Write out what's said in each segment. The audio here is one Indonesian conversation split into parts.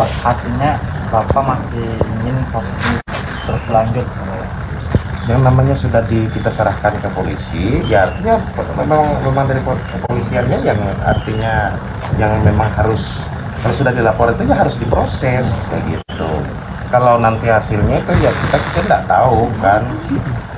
Artinya Bapak masih ingin proses ini terus lanjut. Yang namanya sudah kita serahkan ke polisi, ya artinya memang dari kepolisiannya yang artinya yang memang harus kalau sudah dilapor itu ya harus diproses kayak gitu. Kalau nanti hasilnya itu ya kita nggak tahu kan.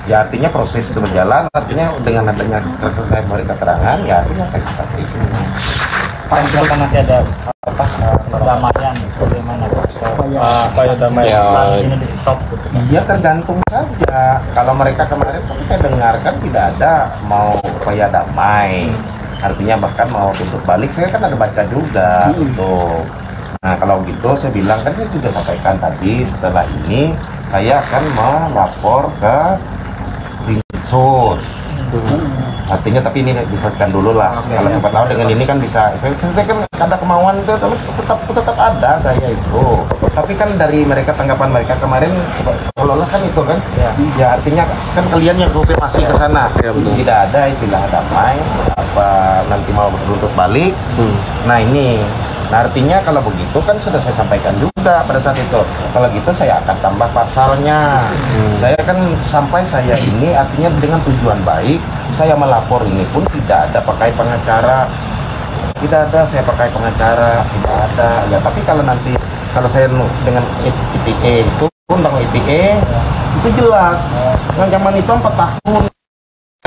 Ya artinya proses itu berjalan, artinya dengan adanya saya beri keterangan, ya artinya saya saksi. Pak, misalkan nanti ada perdamaian, bagaimana upaya damai ini di stop gitu. Iya tergantung saja. Kalau mereka kemarin tapi saya dengarkan tidak ada mau upaya damai. Artinya bahkan mau tuntut balik, saya kan ada baca juga gitu. Nah kalau gitu saya bilang kan saya juga sampaikan tadi setelah ini saya akan melapor ke Dinsus. Artinya tapi ini diselesaikan dulu lah. Kalau siapa tahu dengan ini kan bisa. Saya kan ada kemauan itu tetap ada saya itu. Tapi kan dari mereka tanggapan mereka kemarin kalau kan itu kan ya artinya kan kalian yang konfirmasi ke sana. Tidak ada istilah damai apa nanti mau bertuntut balik. Nah ini artinya kalau begitu kan sudah saya sampaikan juga pada saat itu. Kalau gitu saya akan tambah pasalnya. Saya kan sampai saya ini artinya dengan tujuan baik. Saya melapor ini pun tidak ada pakai pengacara. Tidak ada saya pakai pengacara, tidak ada. Ya tapi kalau nanti kalau saya dengan ITE itu undang ITE itu jelas. Yang zaman itu 4 tahun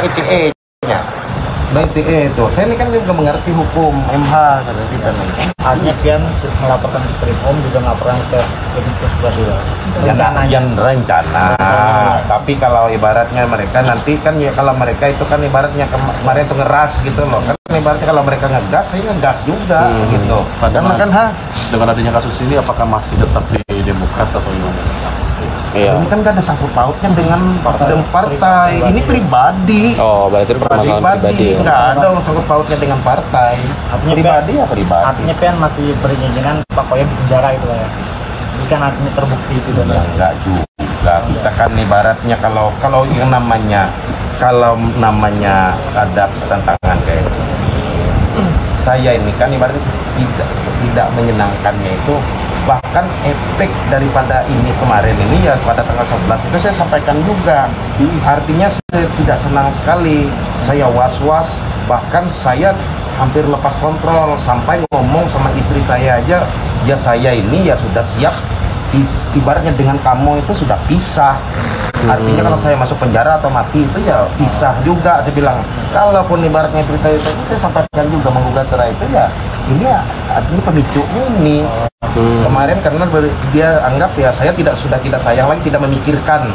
ITE-nya. Nah ITE itu, saya ini kan juga mengerti hukum MH kata kita nih. Artinya kian melaporkan ke Krimum juga melaporkan ke Dinsus yang rencana. Tapi kalau ibaratnya mereka nanti kan ya kalau mereka itu kan ibaratnya kemarin itu ngeras gitu loh. Kan ibaratnya kalau mereka ngegas, saya ngegas juga gitu. Karena kan dengan adanya kasus ini apakah masih tetap di Demokrat atau gimana? Ini kan gak ada sangkut pautnya dengan partai. Ini pribadi. Oh, berarti permasalahan pribadi. Nggak ada sangkut pautnya dengan partai. Artinya Pribadi ya pribadi. Artinya kan masih beringinan Pak Koyem di penjara itu ya. Ini kan artinya terbukti itu dan enggak juga. Kita kan ibaratnya kalau yang namanya ada tantangan kayak itu. Saya ini kan ibaratnya tidak menyenangkannya itu. Bahkan efek daripada ini kemarin ini ya pada tanggal 11 itu saya sampaikan juga. Artinya saya tidak senang sekali, saya was-was, bahkan saya hampir lepas kontrol sampai ngomong sama istri saya aja, ya saya ini ya sudah siap ibaratnya dengan kamu itu sudah pisah. Artinya kalau saya masuk penjara atau mati itu ya pisah juga. Saya bilang kalaupun ibaratnya istri saya sampaikan juga menggugat cerai itu ya ini pemicunya ini. Kemarin karena dia anggap ya saya sudah tidak sayang lagi, tidak memikirkan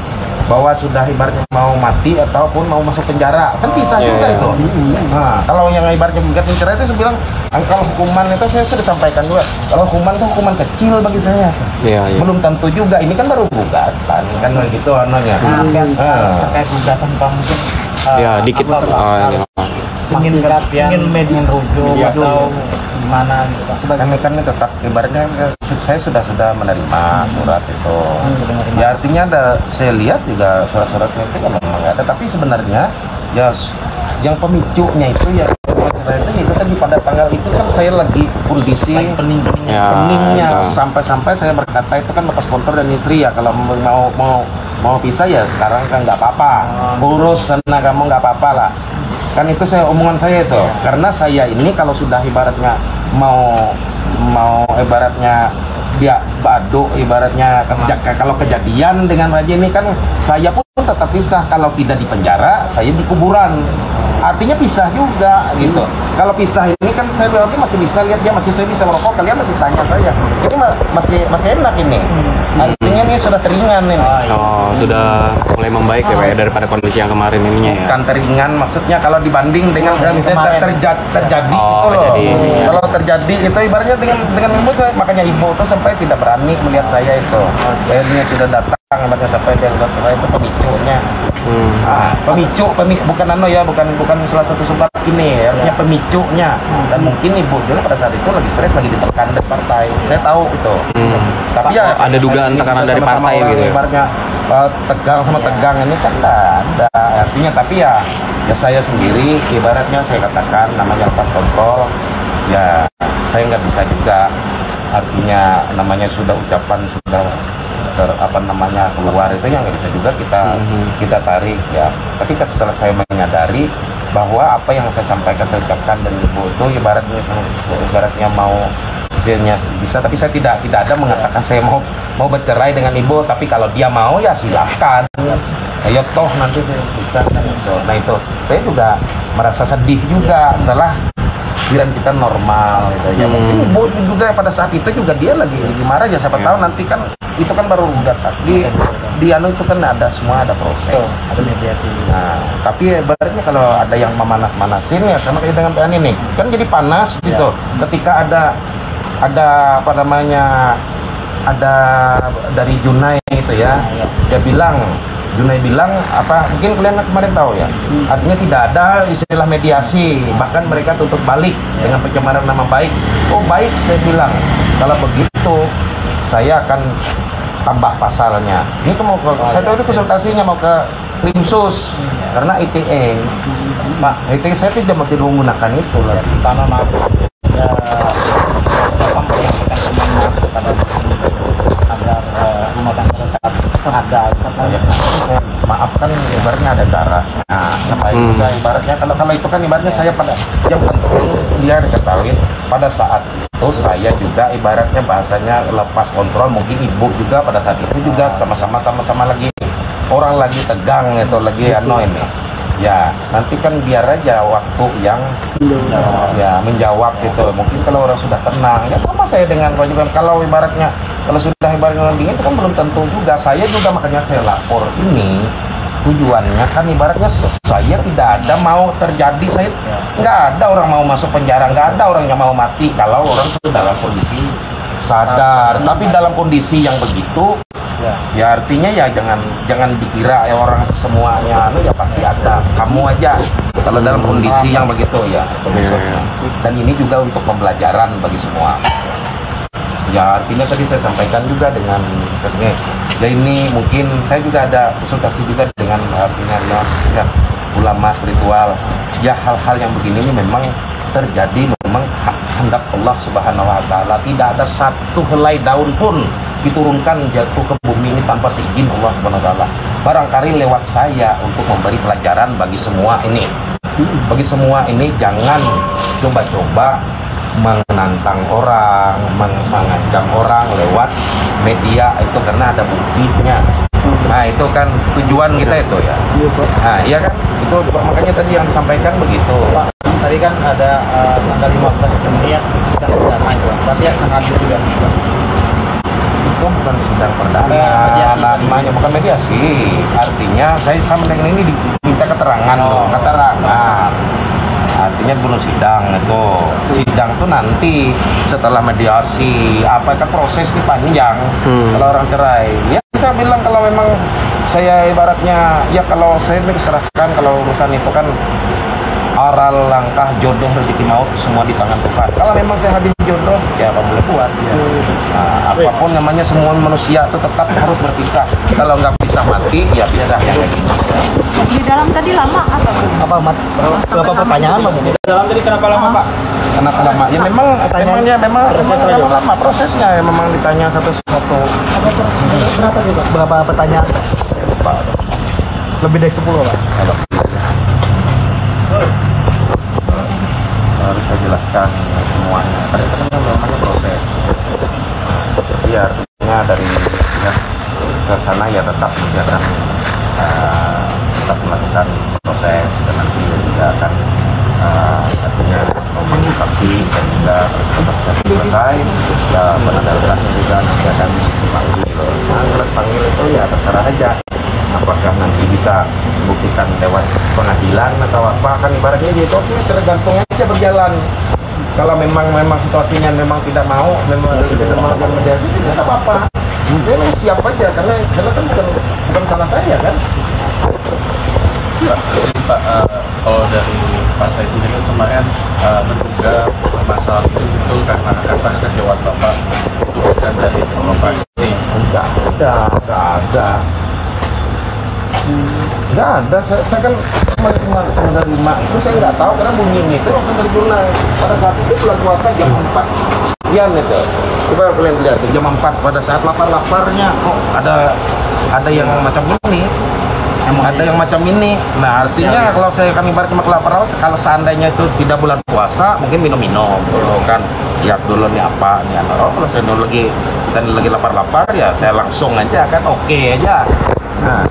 bahwa sudah ibaratnya mau mati ataupun mau masuk penjara, kan bisa juga itu. Nah kalau yang ibaratnya menggugat cerai itu saya bilang kalau hukuman itu saya sudah sampaikan juga, kalau hukuman itu hukuman kecil bagi saya. Belum tentu juga, ini kan baru gugatan kan begitu anunya. Terkait gugatan Pak mungkin dikit ingin rujuk atau gimana gitu Pak? Kan tetap ibaratnya saya sudah menerima surat itu. Ya artinya saya lihat juga surat-suratnya itu memang nggak ada. Tapi sebenarnya ya yang pemicunya itu ya itu tadi pada tanggal itu kan saya lagi kondisi peningnya sampai saya berkata itu kan lepas kontrol dan istri ya kalau mau pisah ya sekarang kan nggak apa-apa, urus sana kamu nggak apa-apa lah. Kan itu omongan saya itu, karena saya ini kalau sudah ibaratnya mau ibaratnya dia baduk ibaratnya kalau kejadian dengan Raja ini kan saya pun tetap pisah, kalau tidak di penjara saya di kuburan. Artinya pisah juga gitu. Kalau pisah ini kan saya berarti masih bisa lihat dia, saya bisa merokok, kalian masih tanya saya. Ini masih enak ini. Artinya ini sudah teringan ini. Sudah mulai membaik ya Pak ya, daripada kondisi yang kemarin ininya ya. Bukan teringan, maksudnya kalau dibanding dengan misalnya terjadi itu loh. Kalau terjadi itu ibaratnya dengan ibu saya, makanya ibu itu sampai tidak berani melihat saya itu. Akhirnya sudah datang ibaratnya sampai dia lihat itu pemicunya. Pemicu bukan bukan salah satu sebab ini artinya pemicunya. Dan mungkin ibu juga pada saat itu lagi stres, lagi ditekan dari partai, saya tahu itu. Tapi ya ada dugaan tekanan dari partai gitu ya. Ibaratnya tegang sama tegang ini kan ada artinya. Tapi ya saya sendiri ibaratnya saya katakan namanya lepas kontrol ya, saya nggak bisa juga artinya namanya sudah ucapan sudah keluar itu yang nggak bisa juga kita tarik ya. Tapi kan setelah saya menyadari bahwa apa yang saya sampaikan, saya ucapkan dan ibu itu ibaratnya mau hasilnya bisa, tapi saya tidak ada mengatakan saya mau bercerai dengan ibu, tapi kalau dia mau ya silahkan, ayo toh nanti saya bisa kan. Nah itu saya juga merasa sedih juga setelah pikiran kita normal gitu ya. Mungkin ibu juga pada saat itu juga dia lagi marah ya, siapa tahu nanti kan itu kan baru gugatan di anu itu kan ada proses, ada mediasi. Nah tapi ibaratnya kalau ada yang memanas-manasin ya sama kayak dengan PN ini kan jadi panas gitu. Ketika ada ada dari Junai itu ya, dia bilang apa, mungkin kalian kemarin tahu ya, artinya tidak ada istilah mediasi, bahkan mereka tutup balik dengan pencemaran nama baik. Oh baik, saya bilang kalau begitu saya akan tambah pasalnya. Ini saya tahu itu konsultasinya mau ke Krimsus karena ITE, Pak, ITE saya tidak mau menggunakan itu lagi. Tanah maaf ya, Bapak menyampaikan semangat kepada agar rumah tangga tetap ada. Maafkan ibaratnya ada darah. Nah, ngapain juga ibaratnya kalau itu kan ibaratnya saya pada yang penting dia diketahui pada saat itu saya juga ibaratnya bahasanya lepas kontrol, mungkin ibu juga pada saat itu juga sama-sama lagi orang lagi tegang itu lagi ini. Ya, nanti kan biar aja waktu yang ya menjawab gitu. Mungkin kalau orang sudah tenang, ya sama saya dengan kewajiban. Kalau ibaratnya orang dingin itu kan belum tentu juga. Saya juga makanya saya lapor ini. Tujuannya kan ibaratnya saya tidak ada mau terjadi, saya nggak ada orang mau masuk penjara, nggak ada orang yang mau mati kalau orang sudah dalam kondisi sadar. Tapi dalam kondisi yang begitu ya artinya ya jangan dikira ya orang semuanya ya pasti ada, kamu aja kalau dalam kondisi yang begitu ya. Dan ini juga untuk pembelajaran bagi semua ya, artinya tadi saya sampaikan juga dengan ya ini mungkin saya juga ada konsultasi juga dengan artinya ya, ulama spiritual ya. Hal-hal yang begini ini memang terjadi, memang hendak Allah Subhanahu wa Ta'ala. Tidak ada satu helai daun pun diturunkan jatuh ke bumi ini tanpa seizin Allah Subhanahu wa Ta'ala. Barangkali lewat saya untuk memberi pelajaran bagi semua ini. Bagi semua ini jangan coba-coba menantang orang, mengancam orang lewat media itu karena ada buktinya. Nah itu kan tujuan kita itu ya. Nah iya kan, itu makanya tadi yang disampaikan begitu. Pak, tadi kan ada tanggal 15 Juni ya, sidang perdana itu. Berarti ya tanggal juga. Itu bukan sidang perdana, namanya bukan mediasi. Artinya saya sama dengan ini diminta keterangan, keterangan. Artinya belum sidang itu. Sidang tuh nanti setelah mediasi, apakah proses ini panjang. Kalau orang cerai, ya saya bilang kalau memang saya ibaratnya ya kalau saya diserahkan, kalau urusan itu kan aral langkah jodoh rezeki maut semua di tangan Tuhan. Kalau memang saya habis jodoh ya apa boleh buat ya. Nah, apapun namanya semua manusia itu tetap harus berpisah. Kalau nggak bisa mati ya pisah yang kayak gini. Di dalam tadi lama atau Berapa pertanyaan Pak? Di dalam tadi kenapa lama Pak? Kenapa lama? Ya memang lama prosesnya ya, memang ditanya satu-satu. Berapa pertanyaan? Pak. Lebih dari 10 Pak. Harus saya jelaskan semuanya. Pada itu kan namanya proses. Jadi artinya dari ya, ke sana ya tetap menjalankan tetap melakukan proses dan nanti juga akan artinya memanggil saksi dan juga proses selesai ya penadatangannya juga nanti akan dipanggil. Nah, panggil itu ya terserah aja. Apakah nanti bisa buktikan lewat pengadilan atau apa, kan ibaratnya gitu, tergantung aja berjalan. Kalau memang situasinya memang tidak mau, memang tidak mau mediasi, tidak apa-apa. Memang siap aja karena kan bukan salah saya kan. Pak, kalau dari partai sendiri kemarin menduga masalah itu betul karena rasa kekecewaan Bapak bukan dari provokasi. Enggak ada. Enggak ada, saya kan menerima itu saya nggak tahu karena bunyinya itu waktu dari Junai pada saat itu bulan puasa jam 4 sekian itu Coba kalian lihat jam 4 pada saat lapar-laparnya, oh ada yang macam ini. Ada yang macam ini. Nah artinya kalau kami ibaratnya lapar, kalau seandainya itu tidak bulan puasa, mungkin minum-minum dulu kan. Lihat dulu nih apa nih. Oh, kalau saya dulu lagi lapar-lapar ya saya langsung aja kan oke aja. Nah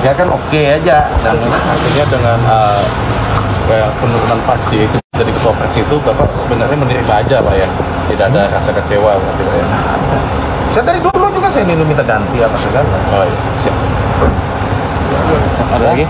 ya kan oke aja. Dan artinya dengan kayak penurunan fraksi itu dari ketua fraksi itu Bapak sebenarnya menerima aja Pak ya, tidak ada rasa kecewa gitu ya. Saya dari dulu juga saya minta ganti apa segala. Oh iya, siap. Ada lagi?